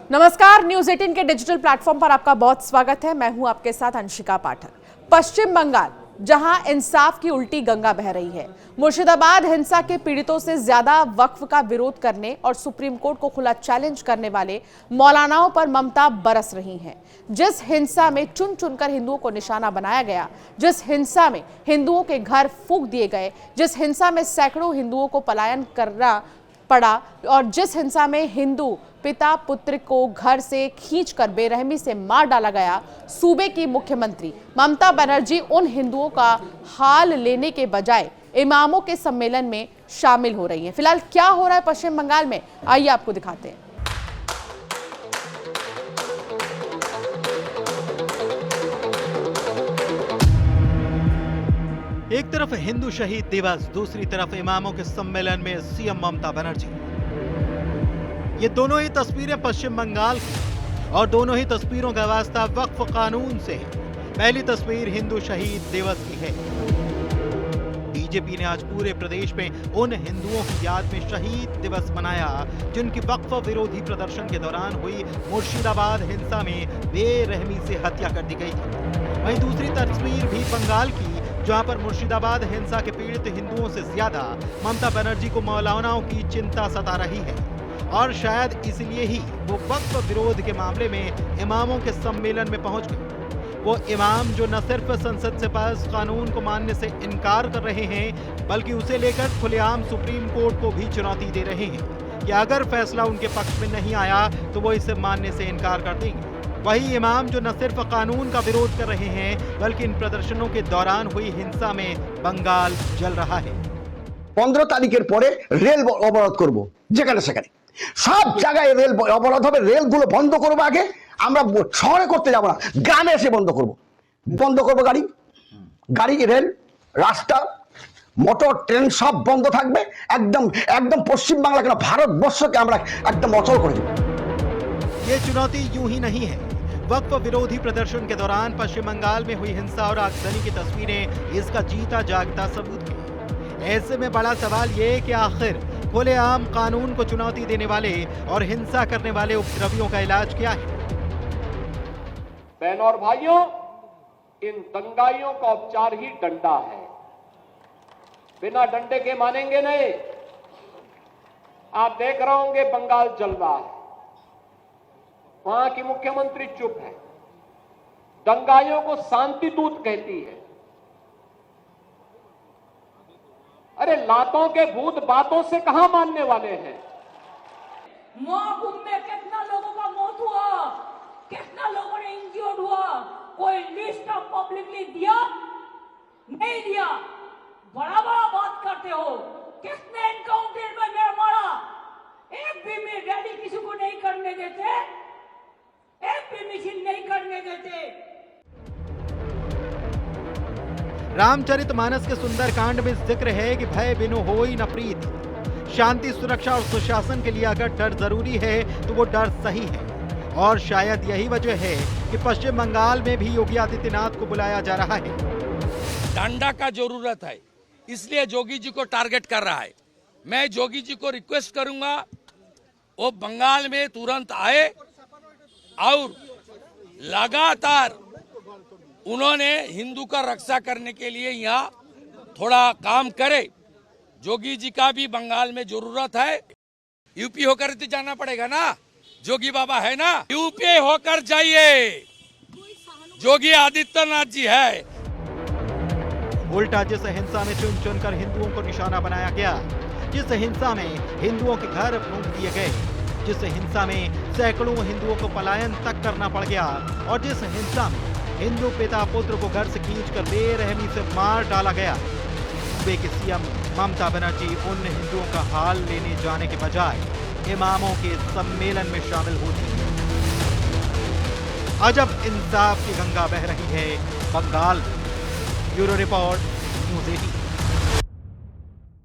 नमस्कार, न्यूज 18 के digital platform पर आपका बहुत स्वागत है। मैं हूं आपके साथ अंशिका पाठक। पश्चिम बंगाल, जहां इंसाफ की उल्टी गंगा बह रही है। मुर्शिदाबाद हिंसा के पीड़ितों से ज्यादा वक्फ का विरोध करने और सुप्रीम कोर्ट को खुला चैलेंज करने वाले मौलानाओं पर ममता बरस रही हैं। जिस हिंसा में चुन चुनकर हिंदुओं को निशाना बनाया गया, जिस हिंसा में हिंदुओं के घर फूंक दिए गए, जिस हिंसा में सैकड़ों हिंदुओं को पलायन करना पड़ा और जिस हिंसा में हिंदू पिता पुत्र को घर से खींचकर बेरहमी से मार डाला गया, सूबे की मुख्यमंत्री ममता बनर्जी उन हिंदुओं का हाल लेने के बजाय इमामों के सम्मेलन में शामिल हो रही हैं। फिलहाल क्या हो रहा है पश्चिम बंगाल में, आइए आपको दिखाते हैं। एक तरफ हिंदू शहीद दिवस, दूसरी तरफ इमामों के सम्मेलन में सीएम ममता बनर्जी। ये दोनों ही तस्वीरें पश्चिम बंगाल की और दोनों ही तस्वीरों का वास्ता वक्फ कानून से है। पहली तस्वीर हिंदू शहीद दिवस की है। बीजेपी ने आज पूरे प्रदेश में उन हिंदुओं की याद में शहीद दिवस मनाया जिनकी वक्फ विरोधी प्रदर्शन के दौरान हुई मुर्शिदाबाद हिंसा में बेरहमी से हत्या कर दी गई थी। वहीं दूसरी तस्वीर भी बंगाल की, जहां पर मुर्शिदाबाद हिंसा के पीड़ित हिंदुओं से ज्यादा ममता बनर्जी को मौलानाओं की चिंता सता रही है और शायद इसलिए ही वो वक्फ विरोध के मामले में इमामों के सम्मेलन में पहुंच गए। वो इमाम जो न सिर्फ संसद से पास कानून को मानने से इनकार कर रहे हैं, बल्कि उसे लेकर खुलेआम सुप्रीम कोर्ट को भी चुनौती दे रहे हैं कि अगर फैसला उनके पक्ष में नहीं आया तो वो इसे मानने से इनकार कर देंगे। वही इमाम जो न सिर्फ कानून का विरोध कर रहे हैं, बल्कि इन प्रदर्शनों के दौरान हुई हिंसा में बंगाल जल रहा है। 15 তারিখের পরে রেল অবরোধ করব, যেখানে সেখানে সব জায়গায় রেল অবরোধ হবে। রেলগুলো বন্ধ করব, আগে আমরা শহরে করতে যাব না, গ্রামে এসে বন্ধ করব। গাড়ি রেল রাস্তা মোটর ট্রেন সব বন্ধ থাকবে। একদম একদম পশ্চিম বাংলা কেন ভারতবর্ষকে আমরা একদম অচল করে দেব। ये चुनौती यूं ही नहीं है। वक्फ विरोधी प्रदर्शन के दौरान पश्चिम बंगाल में हुई हिंसा और आगजनी की तस्वीरें इसका जीता जागता सबूत है। ऐसे में बड़ा सवाल ये कि आखिर खुलेआम कानून को चुनौती देने वाले और हिंसा करने वाले उपद्रवियों का इलाज क्या है? बहनों और भाइयों, इन दंगाइयों का उपचार ही डंडा है। बिना डंडे के मानेंगे नहीं। आप देख रहे होंगे बंगाल जल रहा है, वहां की मुख्यमंत्री चुप है, दंगाइयों को शांति दूत कहती है। अरे लातों के भूत बातों से कहां मानने वाले हैं। महाकुंभ में कितना लोगों का मौत हुआ, कितना लोगों ने इंज्योर्ड हुआ, कोई लिस्ट ऑफ पब्लिकली दिया? नहीं दिया। बड़ा बड़ा बात करते हो। किसने एनकाउंटर में मेरा मारा? एक भी में रैली किसी को नहीं करने देते, एक भी मिছিল नहीं करने देते। रामचरितमानस के सुंदरकांड में जिक्र है कि भय बिनु होई न प्रीत। शांति, सुरक्षा और सुशासन के लिए अगर डर जरूरी है तो वो डर सही है और शायद यही वजह है कि पश्चिम बंगाल में भी योगी आदित्यनाथ को बुलाया जा रहा है। डंडा का जरूरत है, इसलिए जोगी जी को टारगेट कर रहा है। मैं जोगी जी को रिक्वेस्ट करूंगा वो बंगाल में तुरंत आए और लगातार उन्होंने हिंदू का रक्षा करने के लिए यहाँ थोड़ा काम करे। जोगी जी का भी बंगाल में जरूरत है। यूपी होकर तो जाना पड़ेगा ना, जोगी बाबा है ना, यूपी होकर जाइए, जोगी आदित्यनाथ जी है। उल्टा जिस हिंसा में चुन चुनकर हिंदुओं को निशाना बनाया गया, जिस हिंसा में हिंदुओं के घर फूंक दिए गए, जिस हिंसा में सैकड़ों हिंदुओं को पलायन तक करना पड़ गया और जिस हिंसा में हिंदू पिता पुत्र को घर से खींचकर बेरहमी से मार डाला गया, सूबे के सीएम ममता बनर्जी उन हिंदुओं का हाल लेने जाने के बजाय इमामों के सम्मेलन में शामिल होती है। अजब इंसाफ की गंगा बह रही है बंगाल में। Bureau report, news 18।